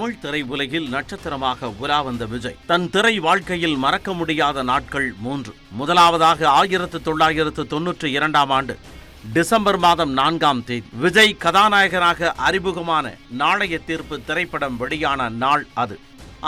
தமிழ் திரை உலகில் நட்சத்திரமாக உலா வந்த விஜய் தன் திரை வாழ்க்கையில் மறக்க முடியாத நாட்கள் 3. முதலாவதாக 1992ஆம் ஆண்டு டிசம்பர் மாதம் 4ஆம் தேதி விஜய் கதாநாயகனாக அறிமுகமான நாளைய தீர்ப்பு திரைப்படம் வெளியான நாள் அது.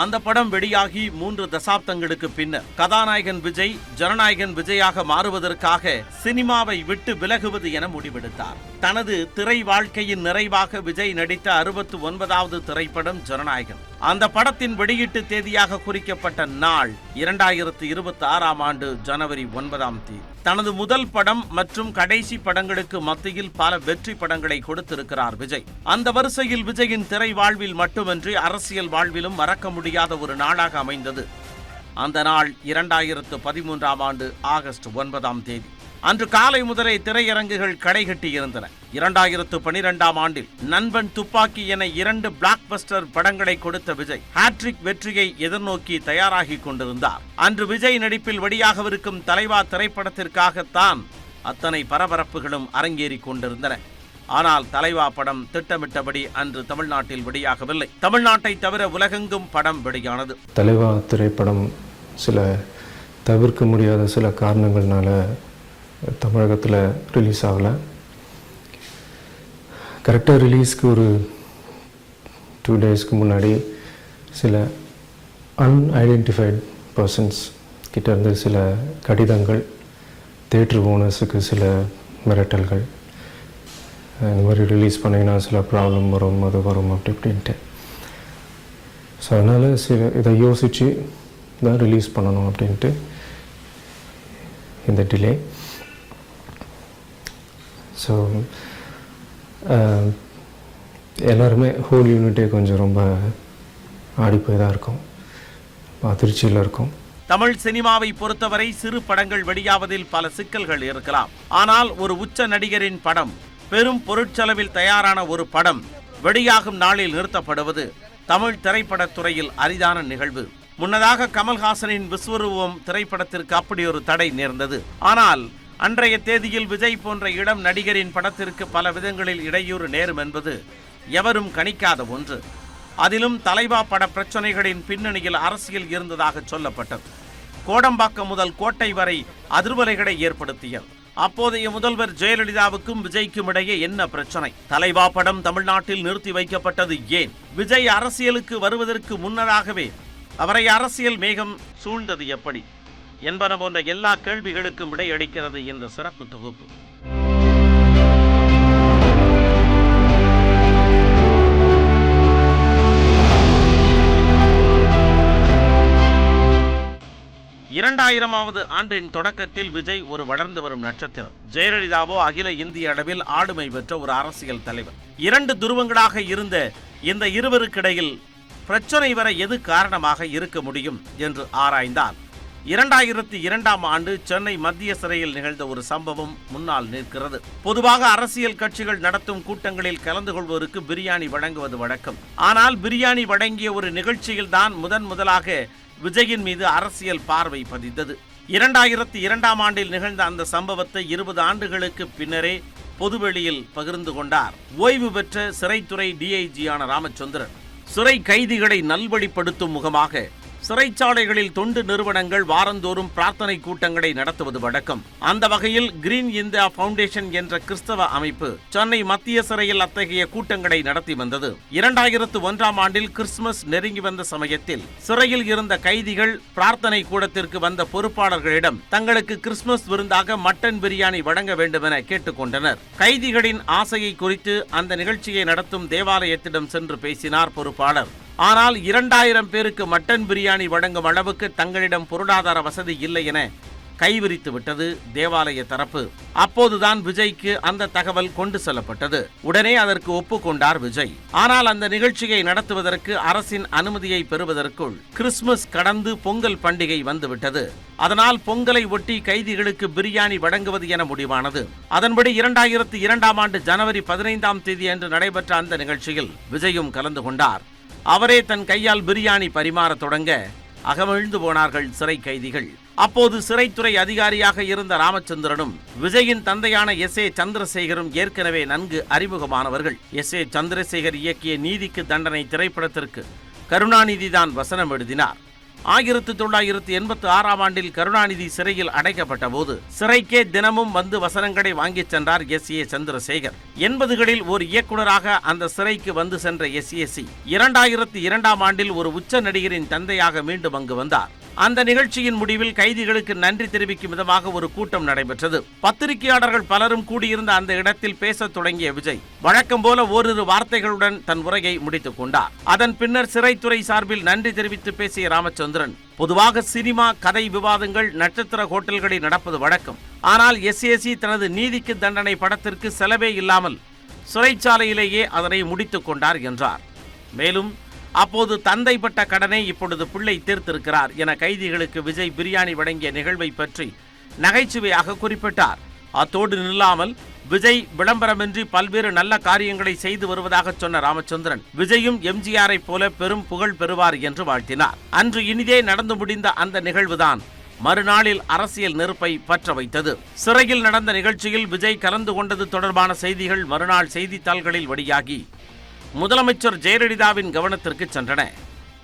அந்த படம் வெளியாகி 3 தசாப்தங்களுக்கு பின்னர் கதாநாயகன் விஜய் ஜனநாயகன் விஜயாக மாறுவதற்காக சினிமாவை விட்டு விலகுவது என முடிவெடுத்தார். தனது திரை வாழ்க்கையின் நிறைவாக விஜய் நடித்த 69வது திரைப்படம் ஜனநாயகன். அந்த படத்தின் வெளியீட்டு தேதியாக குறிக்கப்பட்ட நாள் 2026ஆம் ஆண்டு ஜனவரி 9ஆம் தேதி. தனது முதல் படம் மற்றும் கடைசி படங்களுக்கு மத்தியில் பல வெற்றி படங்களை கொடுத்திருக்கிறார் விஜய். அந்த வரிசையில் விஜயின் திரை வாழ்வில் மட்டுமின்றி அரசியல் வாழ்விலும் மறக்க முடியாத ஒரு நாளாக அமைந்தது. அந்த நாள் 2013ஆம் ஆண்டு ஆகஸ்ட் 9ஆம் தேதி. அன்று காலை முதலே திரையரங்குகள் கடைகட்டியிருந்தன. 2012ஆம் ஆண்டில் நண்பன் துப்பாக்கி என 2 பிளாக் பஸ்டர் படங்களை கொடுத்த விஜய் ஹாட்ரிக் வெற்றியை எதிர்நோக்கி தயாராகி கொண்டிருந்தார். அன்று விஜய் நடிப்பில் வெளியாகவிருக்கும் தலைவா திரைப்படத்திற்காகத்தான் அத்தனை பரபரப்புகளும் அரங்கேறி கொண்டிருந்தன. ஆனால் தலைவா படம் திட்டமிட்டபடி அன்று தமிழ்நாட்டில் வெளியாகவில்லை. தமிழ்நாட்டை தவிர உலகெங்கும் படம் வெளியானது. தலைவா திரைப்படம் சில தவிர்க்க முடியாத சில காரணங்கள்னால தமிழகத்தில் ரிலீஸ் ஆகலை. கரெக்டாக ரிலீஸ்க்கு ஒரு 2 டேஸ்க்கு முன்னாடி சில அன்ஐடென்டிஃபைட் பர்சன்ஸ் கிட்டேருந்து சில கடிதங்கள், தியேட்டர் ஓனர்ஸுக்கு சில மிரட்டல்கள், இந்த மாதிரி ரிலீஸ் பண்ணிங்கன்னா சில ப்ராப்ளம் வரும், அது வரும் அப்படி இப்படின்ட்டு. ஸோ அதனால் இதை யோசித்து தான் ரிலீஸ் பண்ணணும் அப்படின்ட்டு இந்த டிலே. ஸோ எல்லாருமே ஹோல் யூனிட்டே கொஞ்சம் ரொம்ப ஆடிப்போய் தான் இருக்கும், அதிர்ச்சியில் இருக்கும். தமிழ் சினிமாவை பொறுத்தவரை சிறு படங்கள் வெளியாவதில் பல சிக்கல்கள் இருக்கலாம். ஆனால் ஒரு உச்ச நடிகரின் படம், பெரும் பொருட்செலவில் தயாரான ஒரு படம் வெளியாகும் நாளில் நிறுத்தப்படுவது தமிழ் திரைப்படத்துறையில் அரிதான நிகழ்வு. முன்னதாக கமல்ஹாசனின் விஸ்வரூபம் திரைப்படத்திற்கு அப்படி ஒரு தடை நேர்ந்தது. ஆனால் அன்றைய தேதியில் விஜய் போன்ற இளம் நடிகரின் படத்திற்கு பல விதங்களில் இடையூறு நேரும் என்பது எவரும் கணிக்காத ஒன்று. அதிலும் தலைவா பட பிரச்சனைகளின் பின்னணியில் அரசியல் இருந்ததாக சொல்லப்பட்டது. கோடம்பாக்கம் முதல் கோட்டை வரை அதிர்வலைகளை ஏற்படுத்தியது. அப்போதைய முதல்வர் ஜெயலலிதாவுக்கும் விஜய்க்கும் இடையே என்ன பிரச்சனை? தலைவா படம் தமிழ்நாட்டில் நிறுத்தி வைக்கப்பட்டது ஏன்? விஜய் அரசியலுக்கு வருவதற்கு முன்னதாகவே அவரை அரசியல் மேகம் சூழ்ந்தது எப்படி என்பன போன்ற எல்லா கேள்விகளுக்கும் விடையளிக்கிறது இந்த சிறப்பு தொகுப்பு. இரண்டாயிரமாவது ஆண்டின் தொடக்கத்தில் விஜய் ஒரு வளர்ந்து வரும் நட்சத்திரம். ஜெயலலிதாவோ அகில இந்திய அளவில் ஆளுமை பெற்ற ஒரு அரசியல் தலைவர். 2 துருவங்களாக இருந்த இந்த இருவருக்கிடையில் பிரச்சனை வர எது காரணமாக இருக்க முடியும் என்று ஆராய்ந்தால் 2002ஆம் ஆண்டு சென்னை மத்திய சிறையில் நிகழ்ந்த ஒரு சம்பவம் முன்னால் நிற்கிறது. பொதுவாக அரசியல் கட்சிகள் நடத்தும் கூட்டங்களில் கலந்து கொள்வோருக்கு பிரியாணி வழங்குவது வழக்கம். ஆனால் பிரியாணி வழங்கிய ஒரு நிகழ்ச்சியில் தான் முதலாக விஜயின் மீது அரசியல் பார்வை பதித்தது. 2002ஆம் ஆண்டில் நிகழ்ந்த அந்த சம்பவத்தை 20 ஆண்டுகளுக்கு பின்னரே பொதுவெளியில் பகிர்ந்து கொண்டார் ஓய்வு பெற்ற சிறைத்துறை டிஐஜியான ராமச்சந்திரன். சிறை கைதிகளை நல்வழிப்படுத்தும் முகமாக சிறைச்சாலைகளில் தொண்டு நிறுவனங்கள் வாரந்தோறும் பிரார்த்தனை கூட்டங்களை நடத்துவது வழக்கம். அந்த வகையில் கிரீன் இந்தியா ஃபவுண்டேஷன் என்ற கிறிஸ்தவ அமைப்பு சென்னை மத்திய சிறையில் அத்தகைய கூட்டங்களை நடத்தி வந்தது. 2001ஆம் ஆண்டில் கிறிஸ்துமஸ் நெருங்கி வந்த சமயத்தில் சிறையில் இருந்த கைதிகள் பிரார்த்தனை கூடத்திற்கு வந்த பொறுப்பாளர்களிடம் தங்களுக்கு கிறிஸ்துமஸ் விருந்தாக மட்டன் பிரியாணி வழங்க வேண்டும் என கேட்டுக்கொண்டனர். கைதிகளின் ஆசையை குறித்து அந்த நிகழ்ச்சியை நடத்தும் தேவாலயத்திடம் சென்று பேசினார் பொறுப்பாளர். ஆனால் 2000 பேருக்கு மட்டன் பிரியாணி வழங்கும் அளவுக்கு தங்களிடம் பொருளாதார வசதி இல்லை என கைவிரித்து விட்டது தேவாலய தரப்பு. அப்போதுதான் விஜய்க்கு அந்த தகவல் கொண்டு செல்லப்பட்டது. உடனே அதற்கு ஒப்புக்கொண்டார் விஜய். ஆனால் அந்த நிகழ்ச்சியை நடத்துவதற்கு அரசின் அனுமதியை பெறுவதற்குள் கிறிஸ்துமஸ் கடந்து பொங்கல் பண்டிகை வந்துவிட்டது. அதனால் பொங்கலை ஒட்டி கைதிகளுக்கு பிரியாணி வழங்குவது என முடிவானது. அதன்படி 2002ஆம் ஆண்டு ஜனவரி 15ஆம் தேதி அன்று நடைபெற்ற அந்த நிகழ்ச்சியில் விஜயும் கலந்து கொண்டார். அவரே தன் கையால் பிரியாணி பரிமாற தொடங்க அகமகிழ்ந்து போனார்கள் சிறை கைதிகள். அப்போது சிறைத்துறை அதிகாரியாக இருந்த ராமச்சந்திரனும் விஜயின் தந்தையான எஸ்.ஏ. சந்திரசேகரும் ஏற்கனவே நன்கு அறிமுகமானவர்கள். எஸ்.ஏ. சந்திரசேகர் இயக்கிய நீதிக்கு தண்டனை திரைப்படத்திற்கு கருணாநிதி தான் வசனம் எழுதினார். 1986ஆம் ஆண்டில் கருணாநிதி சிறையில் அடைக்கப்பட்ட போது சிறைக்கே தினமும் வந்து வசனங்களை வாங்கிச் சென்றார் எஸ்.ஏ. சந்திரசேகர். 80களில் ஒரு இயக்குநராக அந்த சிறைக்கு வந்து சென்ற எஸ்.ஏ.சி 2002ஆம் ஆண்டில் ஒரு உச்ச நடிகரின் தந்தையாக மீண்டும் அங்கு வந்தார். அந்த நிகழ்ச்சியின் முடிவில் கைதிகளுக்கு நன்றி தெரிவிக்கும் விதமாக ஒரு கூட்டம் நடைபெற்றது. பத்திரிகையாளர்கள் பலரும் கூடியிருந்த அந்த இடத்தில் பேசத் தொடங்கிய விஜய் வழக்கம் போல ஓரிரு வார்த்தைகளுடன் தன் உரையை முடித்துக் கொண்டார். அதன் பின்னர் சிறைத்துறை சார்பில் நன்றி தெரிவித்து பேசிய ராமச்சந்திரன், பொதுவாக சினிமா கதை விவாதங்கள் நட்சத்திர ஹோட்டல்களில் நடப்பது வழக்கம். ஆனால் எஸ்.ஏ.சி தனது நீதிக்கு தண்டனை படத்திற்கு செலவே இல்லாமல் சிறைச்சாலையிலேயே அதனை முடித்துக் கொண்டார் என்றார். மேலும் அப்போது தந்தை பட்ட கடனை இப்பொழுது பிள்ளை தீர்த்திருக்கிறார் என கைதிகளுக்கு விஜய் பிரியாணி வழங்கிய நிகழ்வை பற்றி நகைச்சுவையாக குறிப்பிட்டார். அத்தோடு நில்லாமல் விஜய் விளம்பரமின்றி பல்வேறு நல்ல காரியங்களை செய்து வருவதாக சொன்ன ராமச்சந்திரன், விஜயும் எம்ஜிஆரை போல பெரும் புகழ் பெறுவார் என்று வாழ்த்தினார். அன்று இனிதே நடந்து முடிந்த அந்த நிகழ்வுதான் மறுநாளில் அரசியல் நெருப்பை பற்ற வைத்தது. சிறையில் நடந்த நிகழ்ச்சியில் விஜய் கலந்து கொண்டது தொடர்பான செய்திகள் மறுநாள் செய்தித்தாள்களில் வெளியாகி முதலமைச்சர் ஜெயலலிதாவின் கவனத்திற்கு சென்றன.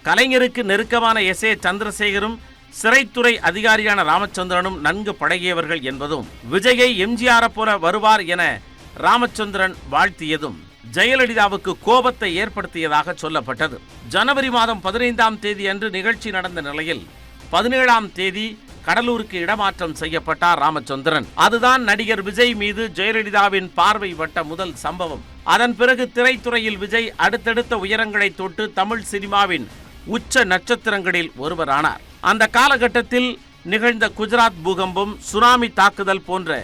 கலைஞருக்கு நெருக்கமான எஸ்.ஏ. சந்திரசேகரும் சிறைத்துறை அதிகாரியான ராமச்சந்திரனும் நன்கு பழகியவர்கள் என்பதும் விஜயை எம்ஜிஆரை போல வருவார் என ராமச்சந்திரன் வாழ்த்தியதும் ஜெயலலிதாவுக்கு கோபத்தை ஏற்படுத்தியதாக சொல்லப்பட்டது. ஜனவரி மாதம் 15ஆம் தேதி அன்று நிகழ்ச்சி நடந்த நிலையில் 17ஆம் தேதி கடலூருக்கு இடமாற்றம் செய்யப்பட்டார் ராமச்சந்திரன். அதுதான் நடிகர் விஜய் மீது ஜெயலலிதாவின் பார்வை பட்ட முதல் சம்பவம். அதன் பிறகு திரைத்துறையில் விஜய் அடுத்தடுத்த உயரங்களை தொட்டு தமிழ் சினிமாவின் உச்ச நட்சத்திரங்களில் ஒருவரானார். அந்த காலகட்டத்தில் நிகழ்ந்த குஜராத் பூகம்பம், சுனாமி தாக்குதல் போன்ற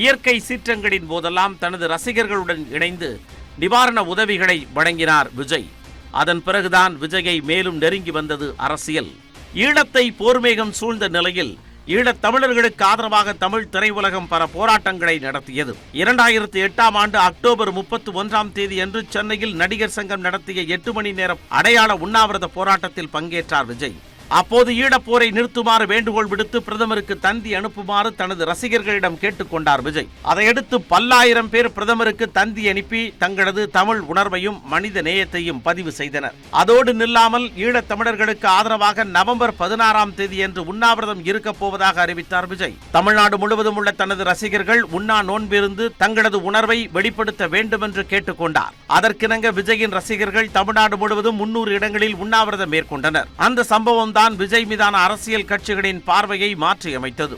இயற்கை சீற்றங்களின் போதெல்லாம் தனது ரசிகர்களுடன் இணைந்து நிவாரண உதவிகளை வழங்கினார் விஜய். அதன் பிறகுதான் விஜயை மேலும் நெருங்கி வந்தது அரசியல். ஈழத்தை போர்மேகம் சூழ்ந்த நிலையில் ஈழத் தமிழர்களுக்கு ஆதரவாக தமிழ் திரையுலகம் பல போராட்டங்களை நடத்தியது. 2008ஆம் ஆண்டு அக்டோபர் 31ஆம் தேதி அன்று சென்னையில் நடிகர் சங்கம் நடத்திய 8 மணி நேரம் அடையாள உண்ணாவிரத போராட்டத்தில் பங்கேற்றார் விஜய். அப்போது ஈழப்போரை நிறுத்துமாறு வேண்டுகோள் விடுத்து பிரதமருக்கு தந்தி அனுப்புமாறு தனது ரசிகர்களிடம் கேட்டுக்கொண்டார் விஜய். அதையடுத்து பல்லாயிரம் பேர் பிரதமருக்கு தந்தி அனுப்பி தங்களது தமிழ் உணர்வையும் மனித நேயத்தையும் பதிவு செய்தனர். அதோடு நில்லாமல் ஈழத் தமிழர்களுக்கு ஆதரவாக நவம்பர் 16ஆம் தேதி அன்று உண்ணாவிரதம் இருக்கப் போவதாக அறிவித்தார் விஜய். தமிழ்நாடு முழுவதும் உள்ள தனது ரசிகர்கள் உண்ணா நோன்பிருந்து தங்களது உணர்வை வெளிப்படுத்த வேண்டும் என்று கேட்டுக்கொண்டார். அதற்கிணங்க விஜயின் ரசிகர்கள் தமிழ்நாடு முழுவதும் 300 இடங்களில் உண்ணாவிரதம் மேற்கொண்டனர். அந்த சம்பவம் தான் விஜய் மீதான அரசியல் கட்சிகளின் பார்வையை மாற்றியமைத்தது.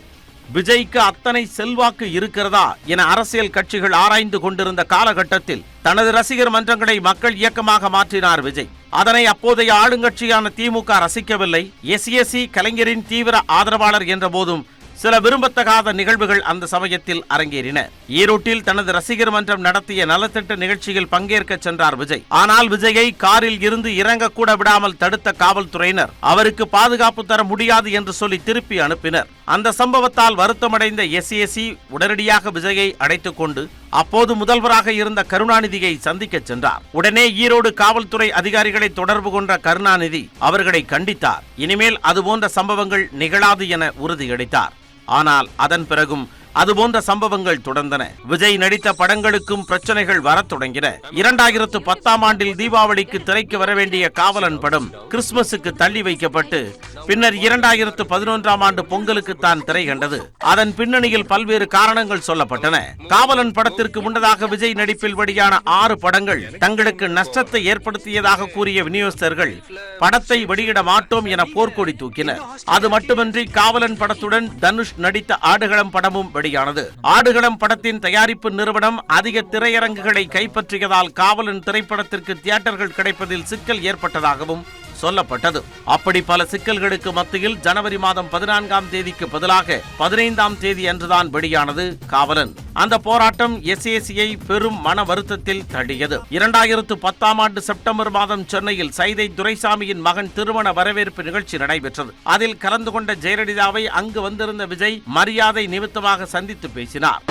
விஜய்க்கு அத்தனை செல்வாக்கு இருக்கிறதா என அரசியல் கட்சிகள் ஆராய்ந்து கொண்டிருந்த காலகட்டத்தில் தனது ரசிகர் மன்றங்களை மக்கள் இயக்கமாக மாற்றினார் விஜய். அதனை அப்போதைய ஆளுங்கட்சியான திமுக ரசிக்கவில்லை. எஸ்.ஏ.சி கலைஞரின் தீவிர ஆதரவாளர் என்ற போதும் சில விரும்பத்தகாத நிகழ்வுகள் அந்த சமயத்தில் அரங்கேறின. ஈரோட்டில் தனது ரசிகர் மன்றம் நடத்திய நலத்திட்ட நிகழ்ச்சியில் பங்கேற்க சென்றார் விஜய். ஆனால் விஜயை காரில் இருந்து இறங்கக்கூட விடாமல் தடுத்த காவல்துறையினர் அவருக்கு பாதுகாப்பு தர முடியாது என்று சொல்லி திருப்பி அனுப்பினர். அந்த சம்பவத்தால் வருத்தமடைந்த எஸ்.ஏ.சி உடனடியாக விஜயை அழைத்துக் கொண்டு அப்போது முதல்வராக இருந்த கருணாநிதியை சந்திக்க சென்றார். உடனே ஈரோடு காவல்துறை அதிகாரிகளை தொடர்பு கொண்ட கருணாநிதி அவர்களை கண்டித்தார். இனிமேல் அதுபோன்ற சம்பவங்கள் நிகழாது என உறுதியளித்தார். ஆனால் அதன் பிறகும் அதுபோன்ற சம்பவங்கள் தொடர்ந்தன. விஜய் நடித்த படங்களுக்கும் பிரச்சனைகள் வரத் தொடங்கின. 2010ஆம் ஆண்டில் தீபாவளிக்கு திரைக்கு வரவேண்டிய காவலன் படம் கிறிஸ்துமஸுக்கு தள்ளி வைக்கப்பட்டு பின்னர் 2011ஆம் ஆண்டு பொங்கலுக்கு தான் திரை கண்டது. அதன் பின்னணியில் பல்வேறு காரணங்கள் சொல்லப்பட்டன. காவலன் படத்திற்கு முன்னதாக விஜய் நடிப்பில் வெளியான 6 படங்கள் தங்களுக்கு நஷ்டத்தை ஏற்படுத்தியதாக கூறிய விநியோகஸ்தர்கள் படத்தை வெளியிட மாட்டோம் என போர்க்கொடி தூக்கினர். அது மட்டுமின்றி காவலன் படத்துடன் தனுஷ் நடித்த ஆடுகளம் படமும் வெளியானது. ஆடுகளம் படத்தின் தயாரிப்பு நிறுவனம் அதிக திரையரங்குகளை கைப்பற்றியதால் காவலன் திரைப்படத்திற்கு தியேட்டர்கள் கிடைப்பதில் சிக்கல் ஏற்பட்டதாகவும் சொல்லப்பட்டது. அப்படி பல சிக்கல்களுக்கு மத்தியில் ஜனவரி மாதம் 14ஆம் தேதிக்கு பதிலாக 15ஆம் தேதி அன்றுதான் வெளியானது காவலன். அந்த போராட்டம் எஸ்.ஏ.சியை பெரும் மன வருத்தத்தில் தள்ளியது. 2010ஆம் ஆண்டு செப்டம்பர் மாதம் சென்னையில் சைதை துரைசாமியின் மகன் திருமண வரவேற்பு நிகழ்ச்சி நடைபெற்றது. அதில் கலந்து கொண்ட ஜெயலலிதாவை அங்கு வந்திருந்த விஜய் மரியாதை நிமித்தமாக சந்தித்து பேசினார்.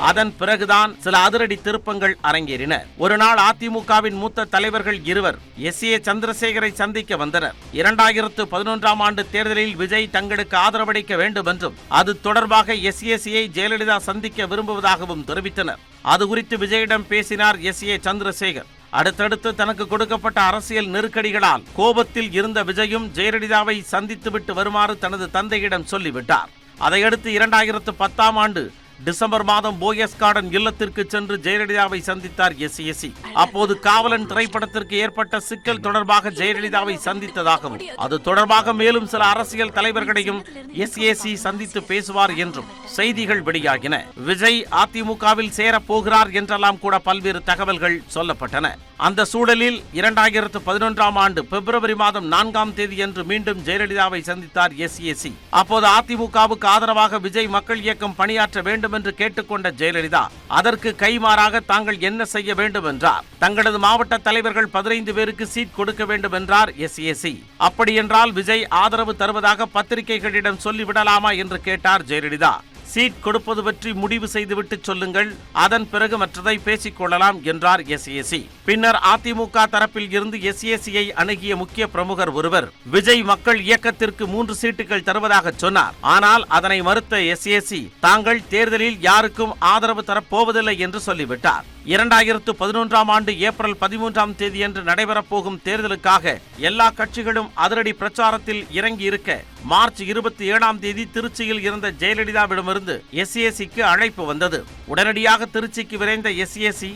அதன் பிறகுதான் சில அதிரடி திருப்பங்கள் அரங்கேறின. ஒரு நாள் அதிமுகவின் மூத்த தலைவர்கள் இருவர் எஸ்.ஏ. சந்திரசேகரை சந்திக்க வந்தனர். 2011ஆம் ஆண்டு தேர்தலில் விஜய் தங்களுக்கு ஆதரவளிக்க வேண்டும் என்றும் அது தொடர்பாக எஸ்.ஏ.யை ஜெயலலிதா சந்திக்க விரும்புவதாகவும் தெரிவித்தனர். அது குறித்து விஜயிடம் பேசினார் எஸ்.ஏ. சந்திரசேகர். அடுத்தடுத்து தனக்கு கொடுக்கப்பட்ட அரசியல் நெருக்கடிகளால் கோபத்தில் இருந்த விஜயும் ஜெயலலிதாவை சந்தித்துவிட்டு வருமாறு தனது தந்தையிடம் சொல்லிவிட்டார். அதையடுத்து 2010ஆம் ஆண்டு டிசம்பர் மாதம் போயஸ் கார்டன் இல்லத்திற்கு சென்று ஜெயலலிதாவை சந்தித்தார் எஸ்.ஏ. அப்போது காவலன் திரைப்படத்திற்கு ஏற்பட்ட சிக்கல் தொடர்பாக ஜெயலலிதாவை சந்தித்ததாகவும் அது தொடர்பாக மேலும் சில அரசியல் தலைவர்களையும் எஸ்.ஏ. சந்தித்து பேசுவார் என்றும் செய்திகள் வெளியாகின. விஜய் அதிமுகவில் சேரப் போகிறார் என்றெல்லாம் கூட பல்வேறு தகவல்கள் சொல்லப்பட்டன. அந்த சூழலில் 2011ஆம் ஆண்டு பிப்ரவரி மாதம் 4ஆம் தேதியன்று மீண்டும் ஜெயலலிதாவை சந்தித்தார் எஸ்.ஏ. அப்போது அதிமுகவுக்கு ஆதரவாக விஜய் மக்கள் இயக்கம் பணியாற்ற வேண்டும் என்று கேட்டுக்கொண்ட ஜெயலலிதா அதற்கு கைமாறாக தாங்கள் என்ன செய்ய வேண்டும் என்றார். தங்களது மாவட்ட தலைவர்கள் 15 பேருக்கு சீட் கொடுக்க வேண்டும் என்றார் எஸ்.ஏ. அப்படியென்றால் விஜய் ஆதரவு தருவதாக பத்திரிகைகளிடம் சொல்லிவிடலாமா என்று கேட்டார் ஜெயலலிதா. சீட் கொடுப்பது பற்றி முடிவு செய்துவிட்டு சொல்லுங்கள், அதன் பிறகு மற்றதை பேசிக் கொள்ளலாம் என்றார் எஸ்.ஏ. பின்னர் அதிமுக தரப்பில் இருந்து எஸ்.ஏ.யை அணுகிய முக்கிய பிரமுகர் ஒருவர் விஜய் மக்கள் இயக்கத்திற்கு 3 சீட்டுகள் தருவதாக சொன்னார். ஆனால் அதனை மறுத்த எஸ்.ஏ. தாங்கள் தேர்தலில் யாருக்கும் ஆதரவு தரப்போவதில்லை என்று சொல்லிவிட்டார். 2011ஆம் ஆண்டு ஏப்ரல் 13ஆம் தேதியன்று நடைபெறப்போகும் தேர்தலுக்காக எல்லா கட்சிகளும் அதிரடி பிரச்சாரத்தில் இறங்கி இருக்க மார்ச் 27ஆம் தேதி திருச்சியில் இருந்த ஜெயலலிதாவிடமிருந்து எஸ்.ஏ.க்கு அழைப்பு வந்தது. உடனடியாக திருச்சிக்கு விரைந்த எஸ்.ஏ.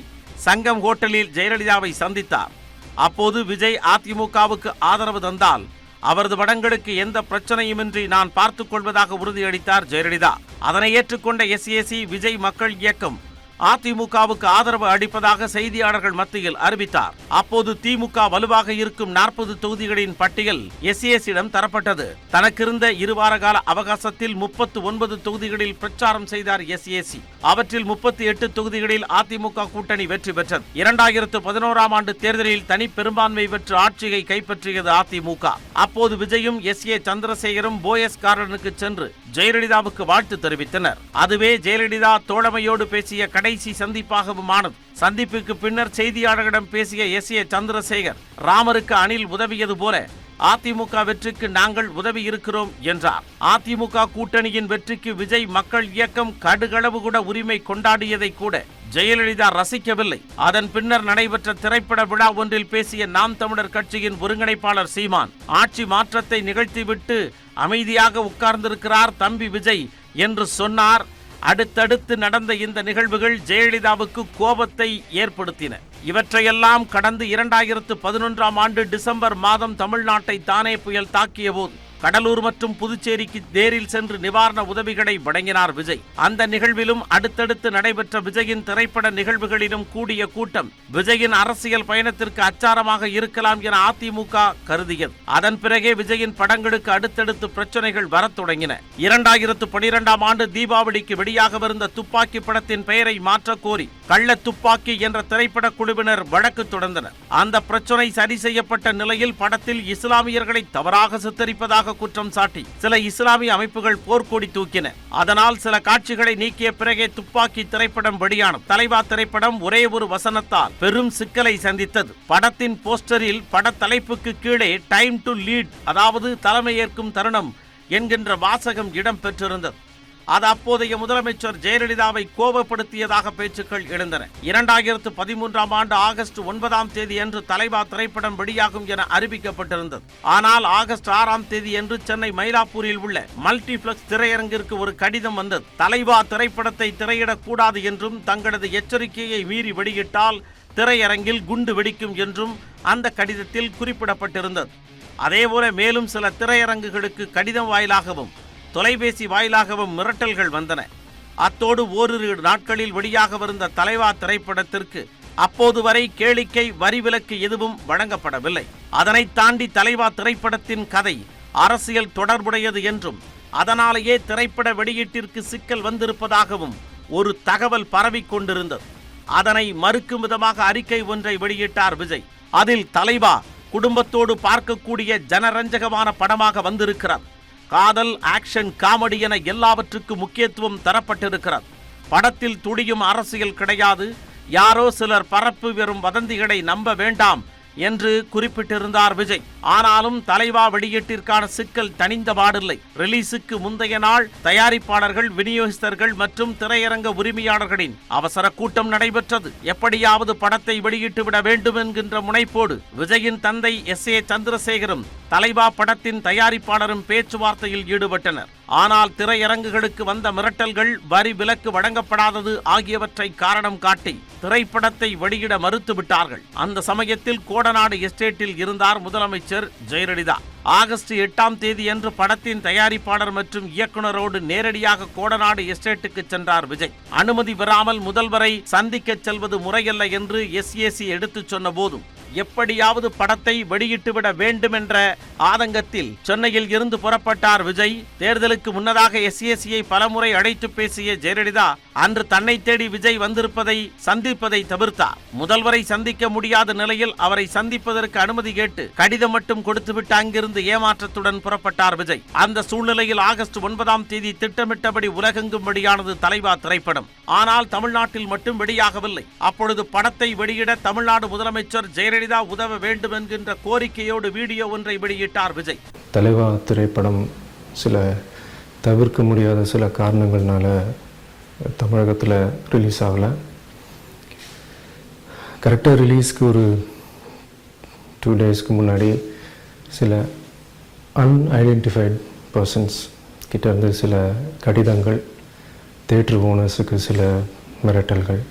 சங்கம் ஹோட்டலில் ஜெயலலிதாவை சந்தித்தார். அப்போது விஜய் அதிமுகவுக்கு ஆதரவு தந்தால் அவரது படங்களுக்கு எந்த பிரச்சனையுமின்றி நான் பார்த்துக் கொள்வதாக உறுதியளித்தார் ஜெயலலிதா. அதனை ஏற்றுக்கொண்ட எஸ்.ஏ. விஜய் மக்கள் இயக்கம் அதிமுகவுக்கு ஆதரவு அளிப்பதாக செய்தியாளர்கள் மத்தியில் அறிவித்தார். அப்போது திமுக வலுவாக இருக்கும் 40 தொகுதிகளின் பட்டியல் எஸ்.ஏ.யிடம் தரப்பட்டது. தனக்கிருந்த 2 வார கால அவகாசத்தில் 39 தொகுதிகளில் பிரச்சாரம் செய்தார் எஸ்.ஏ. அவற்றில் 38 தொகுதிகளில் அதிமுக கூட்டணி வெற்றி பெற்றது. 2011ஆம் ஆண்டு தேர்தலில் தனி பெரும்பான்மை பெற்று ஆட்சியை கைப்பற்றியது அதிமுக. அப்போது விஜயும் எஸ்.ஏ. சந்திரசேகரும் போயஸ் கார்டனுக்கு சென்று ஜெயலலிதாவுக்கு வாழ்த்து தெரிவித்தனர். அதுவே ஜெயலலிதா தோழமையோடு பேசிய கடைசி சந்திப்பாகவும் ஆனது. சந்திப்புக்கு பின்னர் செய்தியாளர்களிடம் பேசிய எஸ்.ஏ. சந்திரசேகர் ராமருக்கு அணில் உதவியது போல அதிமுக வெற்றிக்கு நாங்கள் உதவி இருக்கிறோம் என்றார். அதிமுக கூட்டணியின் வெற்றிக்கு விஜய் மக்கள் இயக்கம் கடுகளவு கூட உரிமை கொண்டாடியதை கூட ஜெயலலிதா ரசிக்கவில்லை. அதன் பின்னர் நடைபெற்ற திரைப்பட விழா ஒன்றில் பேசிய நாம் தமிழர் கட்சியின் ஒருங்கிணைப்பாளர் சீமான் ஆட்சி மாற்றத்தை நிகழ்த்திவிட்டு அமைதியாக உட்கார்ந்திருக்கிறார் தம்பி விஜய் என்று சொன்னார். அடுத்தடுத்து நடந்த இந்த நிகழ்வுகள் ஜெயலலிதாவுக்கு கோபத்தை ஏற்படுத்தின. இவற்றையெல்லாம் கடந்து 2011ஆம் ஆண்டு டிசம்பர் மாதம் தமிழ்நாட்டை தானே புயல் தாக்கிய போது கடலூர் மற்றும் புதுச்சேரிக்கு நேரில் சென்று நிவாரண உதவிகளை வழங்கினார் விஜய். அந்த நிகழ்விலும் அடுத்தடுத்து நடைபெற்ற விஜயின் திரைப்பட நிகழ்வுகளிலும் கூடிய கூட்டம் விஜயின் அரசியல் பயணத்திற்கு அச்சாரமாக இருக்கலாம் என அதிமுக கருதியது. அதன் பிறகே விஜயின் படங்களுக்கு அடுத்தடுத்து பிரச்சனைகள் வரத் தொடங்கின. 2012ஆம் ஆண்டு தீபாவளிக்கு வெளியாகவிருந்த துப்பாக்கி படத்தின் பெயரை மாற்ற கோரி கள்ள துப்பாக்கி என்ற திரைப்பட குழுவினர் வழக்கு தொடர்ந்தனர். அந்த பிரச்சனை சரி செய்யப்பட்ட நிலையில் படத்தில் இஸ்லாமியர்களை தவறாக சித்தரிப்பதாக குற்றம் சாட்டி சில இஸ்லாமிய அமைப்புகள் போர்க்கொடி தூக்கின. அதனால் சில காட்சிகளை நீக்கிய பிறகே துப்பாக்கி திரைப்படம் வெளியானது. தலைவா திரைப்படம் ஒரே ஒரு வசனத்தால் பெரும் சிக்கலை சந்தித்தது. படத்தின் போஸ்டரில் பட தலைப்புக்கு கீழே டைம் டு லீட், அதாவது தலைமையேற்கும் தருணம் என்கின்ற வாசகம் இடம் பெற்றிருந்தது. அது அப்போதைய முதலமைச்சர் ஜெயலலிதாவை கோபப்படுத்தியதாக பேச்சுக்கள் எழுந்தன. 2013ஆம் ஆண்டு ஆகஸ்ட் 9ஆம் தேதி அன்று தலைவா திரைப்படம் வெளியாகும் என அறிவிக்கப்பட்டிருந்தது. ஆனால் ஆகஸ்ட் 6ஆம் தேதி அன்று சென்னை மயிலாப்பூரில் உள்ள மல்டிபிளெக்ஸ் திரையரங்கிற்கு ஒரு கடிதம் வந்தது. தலைவா திரைப்படத்தை திரையிடக்கூடாது என்றும் தங்களது எச்சரிக்கையை மீறி வெளியிட்டால் திரையரங்கில் குண்டு வெடிக்கும் என்றும் அந்த கடிதத்தில் குறிப்பிடப்பட்டிருந்தது. அதேபோல மேலும் சில திரையரங்குகளுக்கு கடிதம் வாயிலாகவும் தொலைபேசி வாயிலாகவும் மிரட்டல்கள் வந்தன. அத்தோடு ஓரிரு நாட்களில் வெளியாகவிருந்த தலைவா திரைப்படத்திற்கு அப்போது வரை கேளிக்கை வரி விலக்கு எதுவும் வழங்கப்படவில்லை. அதனை தாண்டி தலைவா திரைப்படத்தின் கதை அரசியல் தொடர்புடையது என்றும் அதனாலேயே திரைப்பட வெளியீட்டிற்கு சிக்கல் வந்திருப்பதாகவும் ஒரு தகவல் பரவிக் கொண்டிருந்தது. அதனை மறுக்கும் விதமாக அறிக்கை ஒன்றை வெளியிட்டார் விஜய். அதில் தலைவா குடும்பத்தோடு பார்க்கக்கூடிய ஜனரஞ்சகமான படமாக வந்திருக்கிறார். காதல், ஆக்ஷன், காமெடி என எல்லாவற்றுக்கும் முக்கியத்துவம் தரப்பட்டிருக்கிறது. படத்தில் துடியும் அரசியல் கிடையாது, யாரோ சிலர் பரப்பு வெறும் வதந்திகளை நம்ப வேண்டாம் என்று குறிப்பிட்டிருந்தார் விஜய். ஆனாலும் தலைவா வெளியீட்டிற்கான சிக்கல் தணிந்தபாடில்லை. ரிலீஸுக்கு முந்தைய நாள் தயாரிப்பாளர்கள், விநியோகஸ்தர்கள் மற்றும் திரையரங்க உரிமையாளர்களின் அவசர கூட்டம் நடைபெற்றது. எப்படியாவது படத்தை வெளியிட்டுவிட வேண்டும் என்கின்ற முனைப்போடு விஜயின் தந்தை S.A. சந்திரசேகரும் தலைவா படத்தின் தயாரிப்பாளரும் பேச்சுவார்த்தையில் ஈடுபட்டனர். ஆனால் திரையரங்குகளுக்கு வந்த மிரட்டல்கள், வரி விலக்கு வழங்கப்படாதது ஆகியவற்றை காரணம் காட்டி திரைப்படத்தை வெளியிட மறுத்துவிட்டார்கள். அந்த சமயத்தில் கோடநாடு எஸ்டேட்டில் இருந்தார் முதலமைச்சர் ஜெயலலிதா. ஆகஸ்ட் 8ஆம் தேதியன்று படத்தின் தயாரிப்பாளர் மற்றும் இயக்குனரோடு நேரடியாக கோடநாடு எஸ்டேட்டுக்கு சென்றார் விஜய். அனுமதி பெறாமல் முதல்வரை சந்திக்க செல்வது முறையல்ல என்று SAC எடுத்துச் சொன்ன போதும் எப்படியாவது படத்தை வெளியிட்டுவிட வேண்டும் என்ற ஆதங்கத்தில் சென்னையில் இருந்து புறப்பட்டார் விஜய். தேர்தலுக்கு முன்னதாக SACயை பலமுறை அழைத்து பேசிய ஜெயலலிதா அன்று தன்னை தேடி விஜய் வந்திருப்பதை சந்திப்பதை தவிர்த்தார். முதல்வரை சந்திக்க முடியாத நிலையில் அவரை சந்திப்பதற்கு அனுமதி கேட்டு கடிதம் மட்டும் கொடுத்துவிட்டு அங்கிருந்து ஏமாற்றத்துடன் புறப்பட்டார் விஜய். அந்த சூழ்நிலையில் ஆகஸ்ட் 9ஆம் தேதி திட்டமிட்டபடி உலகெங்கும் வெளியானது தலைவா திரைப்படம். ஆனால் தமிழ்நாட்டில் மட்டும் வெளியாகவில்லை. அப்பொழுது படத்தை வெளியிட தமிழ்நாடு முதலமைச்சர் ஜெயலலிதா உதவ வேண்டும் என்கின்ற கோரிக்கையோடு வீடியோ ஒன்றை வெளியிட்டார் விஜய். தலைவா திரைப்படம் சில தவிர்க்க முடியாத சில காரணங்கள்னால தமிழகத்தில் ரிலீஸ் ஆகலை. கரெக்டாக ரிலீஸ்க்கு ஒரு 2 டேஸ்க்கு முன்னாடி சில அன்ஐடென்டிஃபைட் பர்சன்ஸ் கிட்ட இருந்து சில கடிதங்கள், தேட்டர் ஓனர்ஸுக்கு சில மிரட்டல்கள்,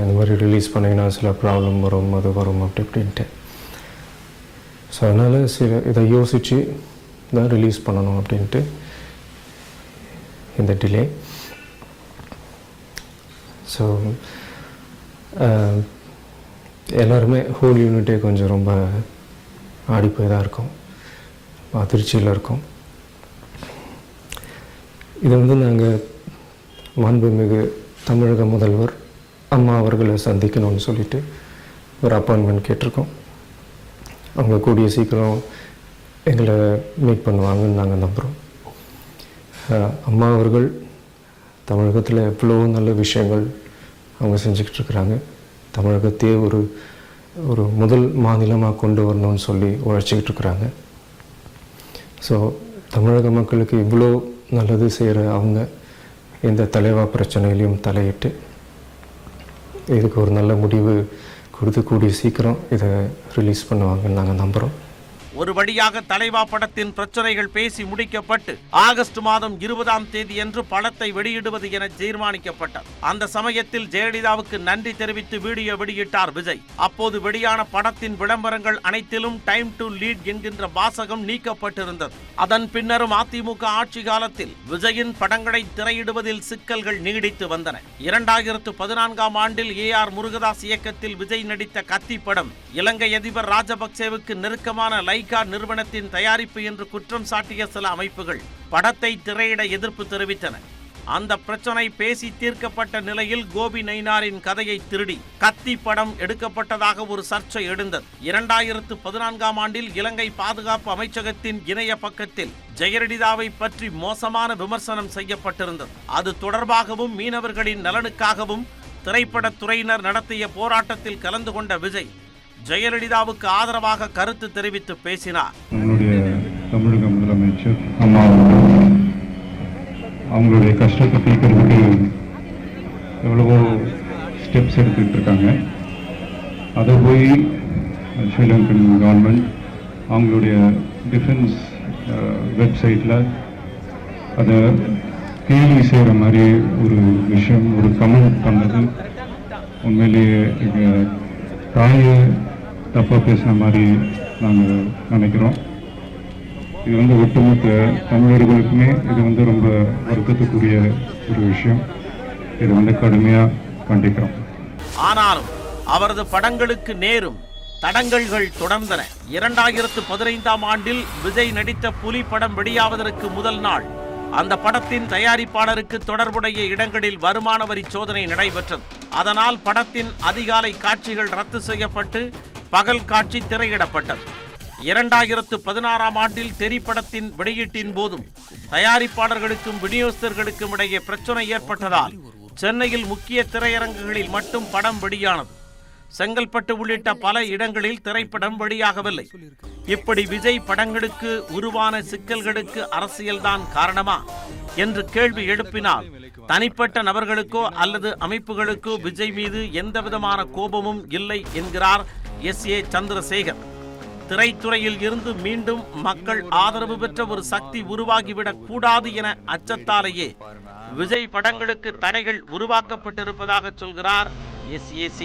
இந்த மாதிரி ரிலீஸ் பண்ணிங்கன்னா சில ப்ராப்ளம் வரும், அது வரும் அப்படின்ட்டு. ஸோ அதனால் இதை யோசித்து தான் ரிலீஸ் பண்ணணும் அப்படின்ட்டு இந்த டிலே. ஸோ எல்லாருமே ஹோல் யூனிட்டே கொஞ்சம் ரொம்ப ஆடிப்போய் தான் இருக்கும், அதிர்ச்சியில் இருக்கும். இது நாங்கள் மாண்புமிகு தமிழக முதல்வர் அம்மா அவர்களை சந்திக்கணும்னு சொல்லிட்டு ஒரு அப்பாயின்மெண்ட் கேட்டிருக்கோம். அவங்க கூடிய சீக்கிரம் எங்களை மீட் பண்ணுவாங்கன்னு நாங்கள் நம்புகிறோம். அம்மா அவர்கள் தமிழகத்தில் எவ்வளோ நல்ல விஷயங்கள் அவங்க செஞ்சுக்கிட்டு இருக்கிறாங்க. தமிழகத்தையே ஒரு முதல் மாநிலமாக கொண்டு வரணும்னு சொல்லி உழைச்சிக்கிட்டு இருக்கிறாங்க. ஸோ தமிழக மக்களுக்கு இவ்வளோ நல்லது செய்கிற அவங்க இந்த தலைவா பிரச்சனையிலையும் தலையிட்டு இதுக்கு ஒரு நல்ல முடிவு கொடுத்து கூடிய சீக்கிரம் இதை ரிலீஸ் பண்ணுவாங்கன்னு நாங்கள் நம்புகிறோம். ஒரு வழியாக தலைவா படத்தின் பிரச்சனைகள் பேசி முடிக்கப்பட்டு ஆகஸ்ட் மாதம் 20ஆம் தேதியன்று படத்தை வெளியிடுவது என தீர்மானிக்கப்பட்டது. அந்த சமயத்தில் ஜெயலலிதாவுக்கு நன்றி தெரிவித்து வீடியோ வெளியிட்டார் விஜய். அப்போது வெளியான படத்தின் விளம்பரங்கள் அனைத்திலும் டைம் டு லீட் என்கின்ற வாசகம் நீக்கப்பட்டிருந்தது. அதன் பின்னரும் அதிமுக ஆட்சி காலத்தில் விஜயின் படங்களை திரையிடுவதில் சிக்கல்கள் நீடித்து வந்தன. 2014ஆம் ஆண்டில் AR முருகதாஸ் இயக்கத்தில் விஜய் நடித்த கத்தி படம் இலங்கை அதிபர் ராஜபக்சேவுக்கு நெருக்கமான லைகா நிறுவனத்தின் தயாரிப்பு என்று குற்றம் சாட்டிய சில அமைப்புகள் படத்தை திரையிட எதிர்ப்பு தெரிவித்தன. அந்த பிரச்சனை பேசி தீர்க்கப்பட்ட நிலையில் கோபி நயினாரின் கதையை திருடி கத்தி படம் எடுக்கப்பட்டதாக ஒரு சர்ச்சை எழுந்தது. 2014ஆம் ஆண்டில் இலங்கை பாதுகாப்பு அமைச்சகத்தின் இணைய பக்கத்தில் ஜெயலலிதாவை பற்றி மோசமான விமர்சனம் செய்யப்பட்டிருந்தது. அது தொடர்பாகவும் மீனவர்களின் நலனுக்காகவும் திரைப்படத்துறையினர் நடத்திய போராட்டத்தில் கலந்து கொண்ட விஜய் ஜெயலலிதாவுக்கு ஆதரவாக கருத்து தெரிவித்து பேசினார். நம்மளுடைய தமிழக முதலமைச்சர் அம்மா அவங்களுடைய கஷ்டத்தை தீர்க்கிறதுக்கு எவ்வளவோ ஸ்டெப்ஸ் எடுத்துக்கிட்டு இருக்காங்க. அதை போய் ஸ்ரீலங்கன் கவர்மெண்ட் அவங்களுடைய டிஃபென்ஸ் வெப்சைட்டில் அதை கேள்வி செய்கிற மாதிரி ஒரு விஷயம், ஒரு கமெண்ட் பண்ணது உண்மையிலேயே தாயை தப்பாக பேசின மாதிரி நாங்கள் நினைக்கிறோம். இது ஒட்டுமொத்த தமிழர்களுக்குமே இது ரொம்ப வருத்தத்துக்குரிய ஒரு விஷயம். இது கடுமையாக கண்டிக்கிறோம். ஆனாலும் அவரது படங்களுக்கு நேரும் தடங்கல்கள் தொடர்ந்தன. 2015ஆம் ஆண்டில் விஜய் நடித்த புலி படம் வெளியாவதற்கு முதல் நாள் அந்த படத்தின் தயாரிப்பாளருக்கு தொடர்புடைய இடங்களில் வருமான வரி சோதனை நடைபெற்றது. அதனால் படத்தின் அதிகாலை காட்சிகள் ரத்து செய்யப்பட்டு பகல் காட்சி திரையிடப்பட்டது. 2016ஆம் ஆண்டில் தெறி படத்தின் வெளியீட்டின் போதும் தயாரிப்பாளர்களுக்கும் விநியோகஸ்தர்களுக்கும் இடையே பிரச்சனை ஏற்பட்டதால் சென்னையில் முக்கிய திரையரங்குகளில் மட்டும் படம் வெளியானது. செங்கல்பட்டு உள்ளிட்ட பல இடங்களில் திரைப்படம் வெளியாகவில்லை. இப்படி விஜய் படங்களுக்கு உருவான சிக்கல்களுக்கு அரசியல்தான் காரணமா என்று கேள்வி எழுப்பினால் தனிப்பட்ட நபர்களுக்கோ அல்லது அமைப்புகளுக்கோ விஜய் மீது எந்தவிதமான கோபமும் இல்லை என்கிறார் SA சந்திரசேகர். திரைத்துறையில் இருந்து மீண்டும் மக்கள் ஆதரவு பெற்ற ஒரு சக்தி உருவாகிவிடக் கூடாது என அச்சத்தாலேயே விஜய் படங்களுக்கு தடைகள் உருவாக்கப்பட்டிருப்பதாக சொல்கிறார் SAC.